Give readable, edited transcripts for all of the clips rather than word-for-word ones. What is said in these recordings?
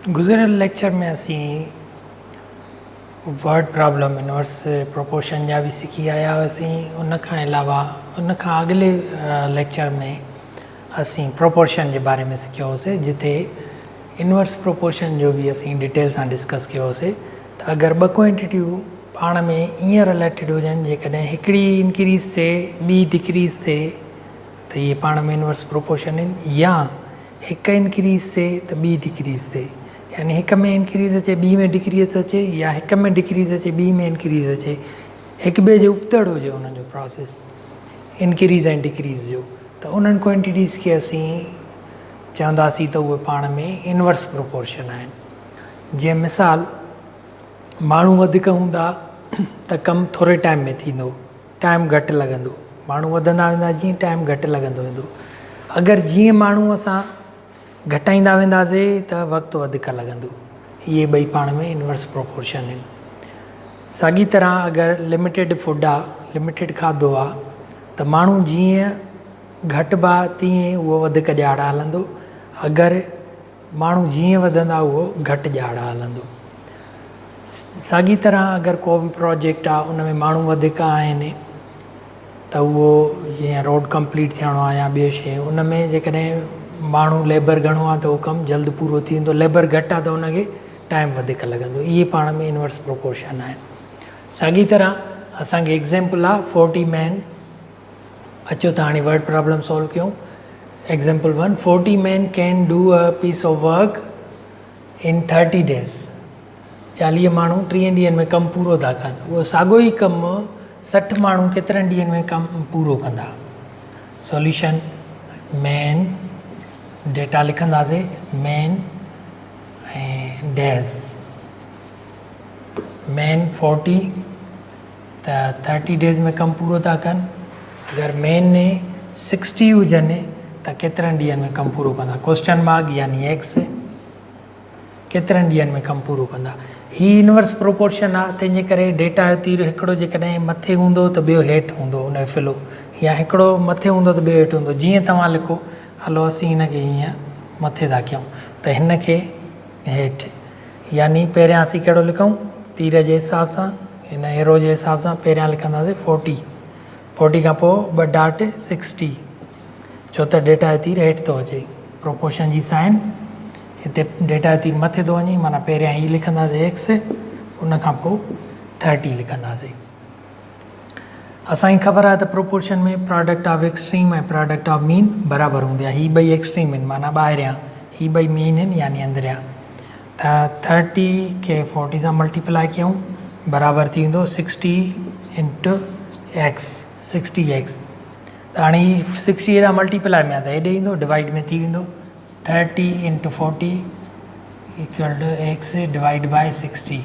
गुज़िरियल लेक्चर में असी वर्ड प्रॉब्लम इनवर्स प्रोपोर्शन जा भी सीखी आया हुआसीं। उन खां अलावा उन खां अॻिले लेक्चर में असी प्रोपोर्शन जे बारे में सिखियोसीं, जिते इनवर्स प्रोपोर्शन जो भी असी डिटेल सां डिस्कस कयोसीं। त अगरि ॿ क्वांटिटियूं पाण में ईअं रिलेटेड हुजनि, जेकॾहिं हिकिड़ी इंक्रीज़ थिए ॿी डिक्रीज़ थिए त इहे पाण में इनवर्स प्रोपोर्शन आहिनि, या हिकु इंक्रीज़ थिए त ॿी डिक्रीज़ थिए, यानी हिक में इंक्रीज़ अचे ॿी में डिक्रीज़ अचे, या हिक में डिक्रीज़ अचे ॿी में इंक्रीज़ अचे, हिक ॿिए जो उपतड़ हुजे उन जो प्रोसेस इंक्रीज़ ऐं डिक्रीज़ जो, त उन्हनि क्वांटिटीज़ खे असीं चवंदासीं त उहे पाण में इनवर्स प्रोपोर्शन आहिनि। जीअं मिसाल, माण्हू वधीक हूंदा त कमु थोरे टाइम में थींदो, टाइम घटि लॻंदो, माण्हू वधंदा वेंदा जीअं टाइम घटि लॻंदो वेंदो। अगरि जीअं माण्हू असां घटाईंदा वेंदासीं त वक़्तु वधीक लॻंदो। इहे ॿई पाण में इनवर्स प्रोपोर्शन आहिनि। साॻी तरह अगरि लिमिटेड फूड आहे, लिमिटेड खाधो आहे, त माण्हू जीअं घटि बा तीअं उहो वधीक ॼाण हलंदो, अगरि माण्हू जीअं वधंदा उहो घटि ॼाण हलंदो। साॻी तरह अगरि को बि प्रोजेक्ट आहे उन में माण्हू वधीक आहिनि त उहो जीअं रोड कंप्लीट थियणो आहे या ॿियो शइ, उन में जेकॾहिं माण्हू लेबर घणो आहे त उहो कमु जल्द पूरो थी वेंदो, लेबर घटि आहे त उनखे टाइम वधीक लॻंदो। इहे पाण में इनवर्स प्रोपोर्शन आहिनि। साॻी तरह असांखे एग्ज़ाम्पल आहे 40 मैन। अचो त हाणे वर्ड प्रॉब्लम सॉल्व कयूं। Example 1, 40 man can do a piece of work in 30 days. 40 माण्हू 30 ॾींहंनि में कमु पूरो था कनि। उहो साॻियो ई कमु 60 माण्हू केतिरनि ॾींहंनि में कमु पूरो कंदा। सॉल्यूशन, मैन डेटा लिखंदासीं, मैन ऐं डेज़। मैन 40 त 30 डेज़ में कमु पूरो था कनि। अगरि मैन ने 60 हुजनि त केतिरनि ॾींहंनि में कमु पूरो कंदा। क्वेश्चन मार्क यानी एक्स, केतिरनि ॾींहंनि में कमु पूरो कंदा। ही इनवर्स प्रोपोर्शन आहे, तंहिंजे करे डेटा जो तीर हिकिड़ो जेकॾहिं मथे हूंदो त ॿियो हेठि हूंदो उन जो फिलो, या हिकिड़ो मथे हूंदो त ॿियो हेठि हूंदो। जीअं तव्हां लिखो, हलो असीं हिनखे हीअं मथे था कयूं त हिन खे हेठि, यानी पहिरियां असीं कहिड़ो लिखूं, तीर जे हिसाब सां, हिन एरो जे हिसाब सां पहिरियां लिखंदासीं 40, 40 खां पोइ 2 डॉट 60, छो त डेटा जो तीर हेठि थो अचे। प्रोपोर्शन जी साइन हिते डेटा जो तीर मथे थो वञे, माना पहिरियां ही लिखंदासीं एक्स, उन खां पोइ 30 लिखंदासीं। असांखे ख़बर आहे त प्रोपोर्शन में प्रोडक्ट ऑफ एक्सट्रीम ऐं प्रोडक्ट ऑफ मीन बराबरि हूंदी आहे। ही ॿई एक्सट्रीम आहिनि, माना ॿाहिरियां, ही ॿई मीन आहिनि यानी अंदरियां। त 30 खे 40 सां मल्टीप्लाई कयूं, बराबरि थी वेंदो 60 इंटू एक्स, 60x। त हाणे ही 60 हेॾा मल्टीप्लाई में आहे त हेॾे ईंदो, डिवाइड में थी वेंदो 30 into 40 equal to X divide by 60।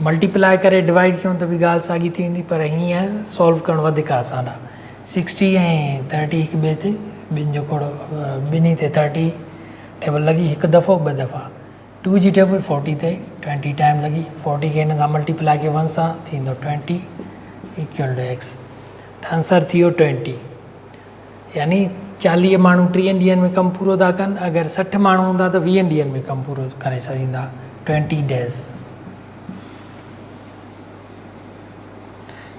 Multiply करे डिवाइड कयूं त बि ॻाल्हि साॻी थी वेंदी, पर हीअं सॉल्व करणु वधीक आसान आहे। 60 ऐं 30 हिक ॿिए ते, ॿिनि जो खोड़ो ॿिन्ही ते 30 टेबल लॻी, हिकु दफ़ो ॿ दफ़ा। 2 जी टेबल 40 ते 20 टाइम लॻी। 40 खे हिन सां मल्टीप्लाई कयो 1 सां, थींदो 20 इक्वल टू एक्स। त आंसर थी वियो 20। यानी 40 माण्हू 30 ॾींहंनि में कमु पूरो था कनि, अगरि 60 माण्हू हूंदा त 20 ॾींहंनि में कमु पूरो करे छॾींदा, 20 डेज़।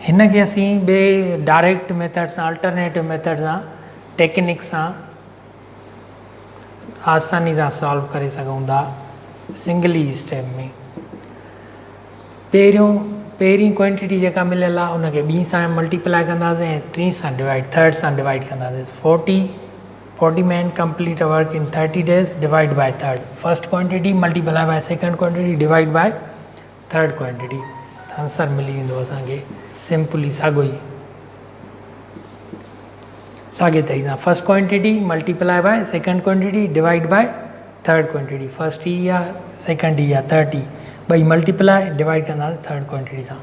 हिन खे असीं ॿिए डायरेक्ट मेथड सां, अल्टरनेटिव मेथड सां, टेक्निक सां आसानी सां सॉल्व करे सघूं था, सिंगल ई स्टेप में। पहिरीं क्वांटिटी जेका मिलियल आहे उनखे ॿी सां मल्टीप्लाई कंदासीं ऐं 3 सां डिवाइड, 3rd सां डिवाइड कंदासीं। 40 man complete work in 30 days divide by 3rd। First quantity multiply by second quantity divide by 3rd quantity, त आंसर मिली वेंदो असांखे सिंपली साॻियो ई, साॻे तरीक़े सां। First quantity multiply by second quantity divide by 3rd quantity. First ई आहे, सेकंड ई आहे 30, ॿई मल्टीप्लाई डिवाइड कंदासीं 3rd क्वांटिटी सां,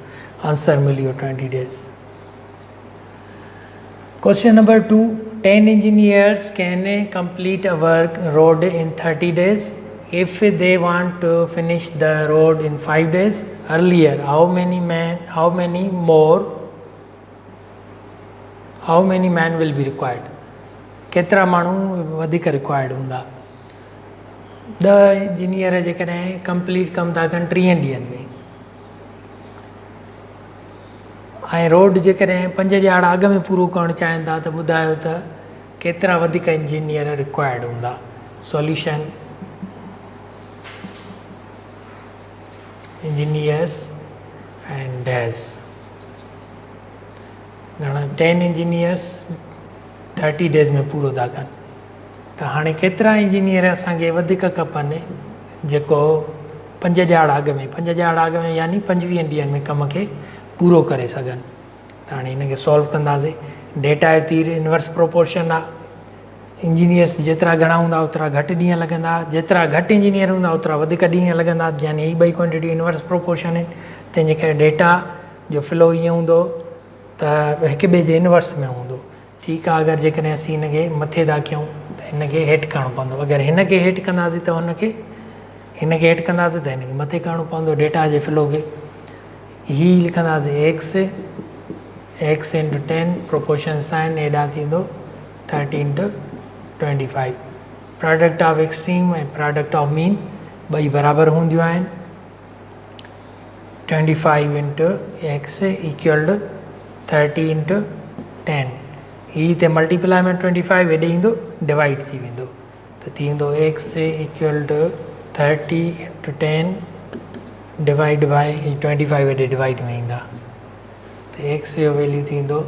आंसर मिली वियो 20 days. Question number 2, 10 engineers can complete a work road in 30 days if they want to finish the road in 5 days earlier. How many man will be required? केतिरा माण्हू वधीक required हूंदा। 10 engineer जेकॾहिं complete कमु था कनि 30 ॾींहंनि में, ऐं रोड जेकॾहिं 5 ॼाण अॻ में पूरो करणु चाहिनि था त ॿुधायो त केतिरा वधीक इंजीनियर रिक्वायर्ड हूंदा। सॉल्यूशन इंजीनियर्स एंड डेज़ घणा 10 इंजीनियर्स 30 डेज़ में पूरो था कनि। त हाणे केतिरा इंजीनियर असांखे वधीक खपनि जेको 5 ॼाण अॻ में 5 ॼाण अॻ में यानी 25 ॾींहंनि में कम खे पूरो करे सघनि। त हाणे हिनखे सॉल्व कंदासीं। डेटा जो तीर इनवर्स प्रोपोर्शन आहे। इंजीनियर्स जेतिरा घणा हूंदा ओतिरा घटि ॾींहं लॻंदा, जेतिरा घटि इंजीनियर हूंदा ओतिरा वधीक ॾींहं लॻंदा, यानी ही ॿई क्वांटिटी इनवर्स प्रोपोर्शन आहिनि। तंहिंजे करे डेटा जो फ्लो ईअं हूंदो त हिक ॿिए जे इनवर्स में हूंदो। ठीकु आहे, अगरि जेकॾहिं असीं हिनखे मथे था कयूं त हिनखे हेठि करिणो पवंदो। अगरि हिनखे हेठि कंदासीं त हुनखे हिनखे हेठि कंदासीं त हिनखे मथे करिणो पवंदो डेटा जे फ्लो खे। हीअ लिखंदासीं एक्स इंटू 10 प्रोपोर्शन साइन हेॾां थींदो 30 इंटू 25। प्रोडक्ट ऑफ एक्सट्रीम ऐं प्रोडक्ट ऑफ मीन ॿई बराबरि हूंदियूं आहिनि। 25 into X equal to 30 into 10। हीअ हिते मल्टीप्लाई में 25 हेॾे ईंदो डिवाइड थी वेंदो त थी वेंदो X equal to 30 into 10 divide by 25 हेॾे डिवाइड में ईंदा त एक्स जो वैल्यू थींदो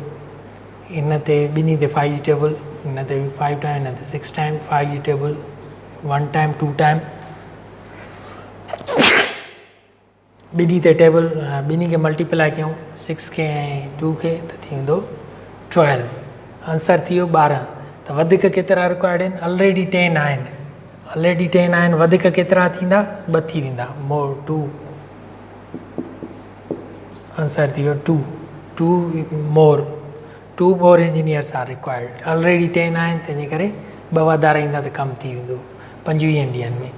इन ते ॿिन्ही ते 5 जी टेबल, हिन ते 5 टाइम, हिन ते 6 टाइम, 5 जी टेबल 1 टाइम 2 टाइम, ॿिन्ही ते टेबल ॿिन्ही खे मल्टीप्लाई कयूं 6 खे ऐं 2 खे त थी वेंदो 12। आंसर थी वियो 12। त वधीक केतिरा रिक्वायर्ड आहिनि? ऑलरेडी 10 आहिनि, ऑलरेडी 10 आहिनि। वधीक केतिरा थींदा? 2 थी वेंदा, मोर 2। आंसर थी वियो 2 मोर इंजीनियर्स आर रिक्वायर्ड। ऑलरेडी 10 आहिनि, तंहिंजे करे 2 वधाराईंदा त कमु थी वेंदो 25 ॾींहंनि में।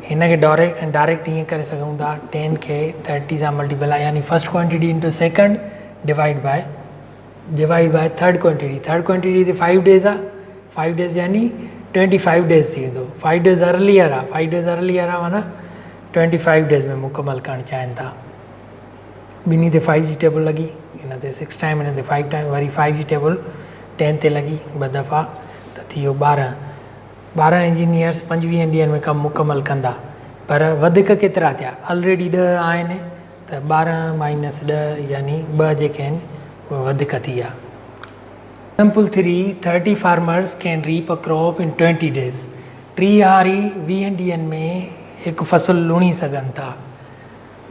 हिनखे डायरेक्ट ईअं करे सघूं था 10 खे 30 सां मल्टीप्लाई यानी first quantity into second divide by third quantity. Third quantity ते 5 डेज़ आहे, 5 डेज़ यानी 25 डेज़ थी वेंदो। 5 डेज़ अर्लियर आहे, 5 डेज़ अर्लियर आहे माना 25 डेज़ में मुकमल करणु चाहिनि था। ॿिन्ही ते 5 जी टेबल लॻी, हिन ते 6 टाइम, हिन ते 5 टाइम, वरी 5 जी टेबल 10 ते लॻी 2 दफ़ा त थी वियो 12 इंजीनियर्स 25 ॾींहंनि में कमु मुकमल कंदा। पर वधीक केतिरा थिया? ऑलरेडी 10 आहिनि त 12 माइनस 10 यानी 2 जेके आहिनि उहे वधीक थी विया। Example 3 30 farmers can reap a crop in 20 days. 30 हारी 20 ॾींहंनि में हिकु फसल लुणी सघनि था।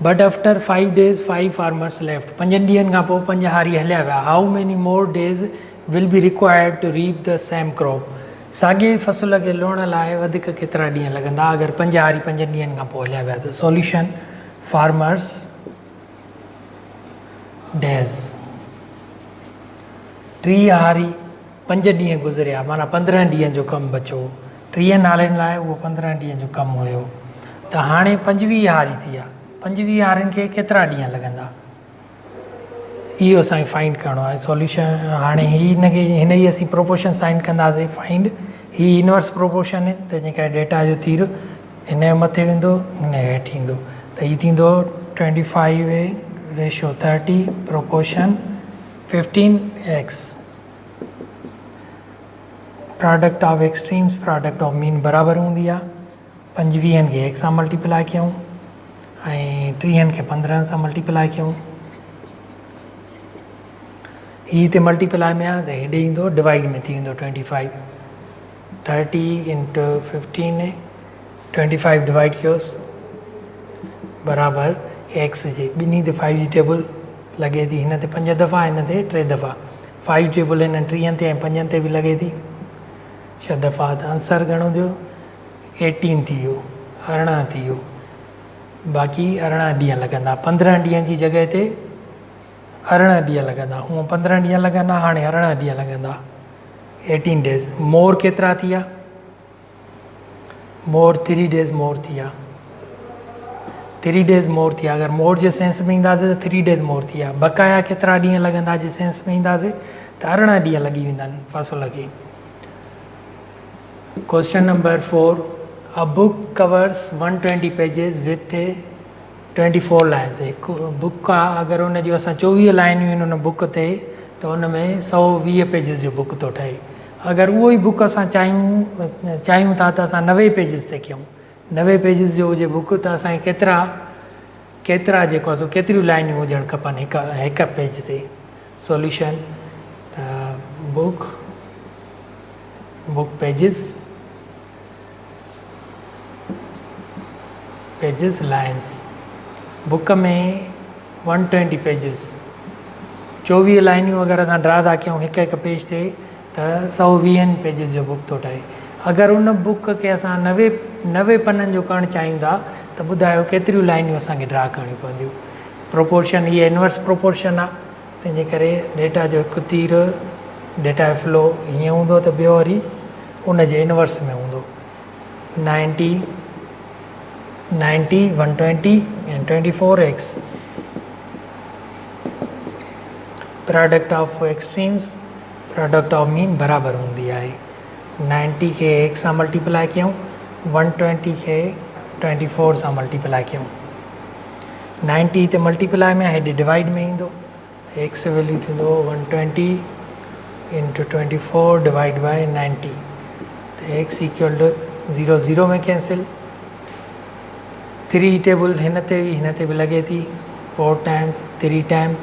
But after 5 days 5 farmers left. 5 ॾींहंनि खां पोइ 5 हारी हलिया विया। How many more days will be required to reap the same crop. साॻे फसल खे लुणण लाइ वधीक केतिरा ॾींहं लॻंदा अगरि 5 हारी 5 ॾींहंनि खां पोइ हलिया विया त? सॉल्यूशन फार्मर्स डेज़ 30 हारी 5 ॾींहं गुज़रिया माना 15 ॾींहं जो कमु बचो। 30 नालनि लाइ उहो 15 ॾींहं जो कमु हुयो। त हाणे 25 हारी थी विया। 25 हारियुनि खे केतिरा ॾींहं लॻंदा? इहो असांखे फाइंड करिणो आहे। सॉल्यूशन हाणे हिनखे हिन जी असीं प्रोपोर्शन साइन कंदासीं फाइंड। ही इनवर्स प्रोपोर्शन आहे, तंहिंजे करे डेटा जो तीर हिन जे मथे वेंदो, हिन हेठि ईंदो त हीअ थींदो 25:30 proportion 15x। Product of extremes product of mean बराबरि हूंदी आहे। 25 खे 1 सां मल्टीप्लाई कयूं ऐं 30 खे 15 सां मल्टीप्लाई कयूं। हीअ हिते मल्टीप्लाई में आहे त हेॾे ईंदो डिवाइड में थी वेंदो 25। 30 इंटू 15 25 डिवाइड कयोसि बराबरि एक्स जे। ॿिन्ही ते 5 जी टेबल लॻे थी, हिन ते 5 दफ़ा, हिन ते 3 दफ़ा। 5 टेबल हिन 30 ते ऐं 5 ते बि लॻे थी 6 दफ़ा। त आंसर घणो थियो? 18 थी वियो, 18 थी वियो। बाक़ी 18 ॾींहं लॻंदा। 15 ॾींहंनि जी जॻह ते 18 ॾींहं लॻंदा। हूअं 15 ॾींहं लॻंदा, हाणे 18 ॾींहं लॻंदा। 18 डेज़। मोर केतिरा थी विया? मोर 3 डेज़ मोर थी विया। 3 डेज़ मोर थी विया। अगरि मोर जे सेंस में ईंदासीं त 3 डेज़ मोर थी विया। बक़ाया केतिरा ॾींहं लॻंदा जे सेंस में ईंदासीं त 18 ॾींहं लॻी वेंदा आहिनि फसल खे। Question number 4 A book covers 120 pages with 24 lines. हिकु बुक आहे, अगरि हुन जूं असां 24 लाइनियूं आहिनि हुन बुक ते, त हुन में 120 पेजिस जो बुक थो ठहे। अगरि उहो ई बुक असां चाहियूं था त असां 90 पेजिस ते कयूं, 90 पेजिस जो हुजे बुक, त असांखे केतिरा जेको आहे सो केतिरियूं लाइनियूं हुजणु खपनि हिकु पेज ते। सॉल्यूशन, त बुक पेजिस लाइन्स। बुक में 120 पेजिस, 24 लाइनियूं अगरि असां ड्रा था कयूं हिकु पेज ते, त 120 पेजिस जो बुक थो ठहे। अगरि उन बुक खे असां 90 पननि जो करणु चाहियूं था, त ॿुधायो केतिरियूं लाइनियूं असांखे ड्रा करणियूं पवंदियूं। प्रोपोर्शन, इहे इनवर्स प्रोपोर्शन आहे, तंहिंजे करे डेटा जो हिकु तीर डेटा जो फ्लो हीअं हूंदो, त ॿियो वरी उन जे इनवर्स में हूंदो। 90, 120 and 24x। Product of extremes, product of mean बराबरि हूंदी आहे। 90 खे x सां मल्टीप्लाई कयूं, 120 खे 24 सां मल्टीप्लाई कयूं। 90 ते मल्टीप्लाई में, हेॾे डिवाइड में ईंदो, x वैल्यू थींदो 120 इंटू 24 डिवाइड बाय 90, त x इक्वल टू 0 0 में कैंसिल। 3 टेबल हिन ते बि लॻे थी, 4 टाइम 3 टाइम,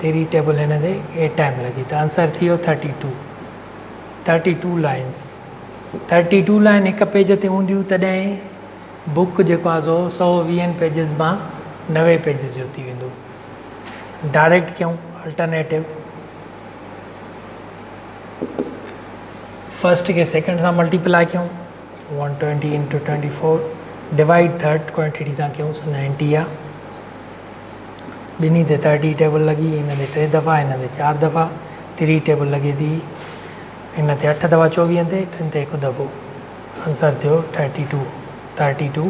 3 टेबल हिन ते 8 टाइम लॻी, त आंसर थी वियो 32 लाइन्स। 32 लाइन हिकु पेज ते हूंदियूं, तॾहिं बुक जेको आहे सो 120 पेजिस मां 90 पेजिस जो थी वेंदो। डायरेक्ट कयूं, अल्टरनेटिव, फर्स्ट खे सेकंड सां मल्टीप्लाई कयूं, 120 इंटू 24 डिवाइड थर्ड क्वांटिटी सां कयूं, 90 आहे। ॿिन्ही ते 30 टेबल लॻी, हिन ते 3 दफ़ा, हिन ते 4 दफ़ा, 3 टेबल लॻे थी, हिन ते 8 दफ़ा 24 ते, 3 ते 1 दफ़ो, आंसर थियो 32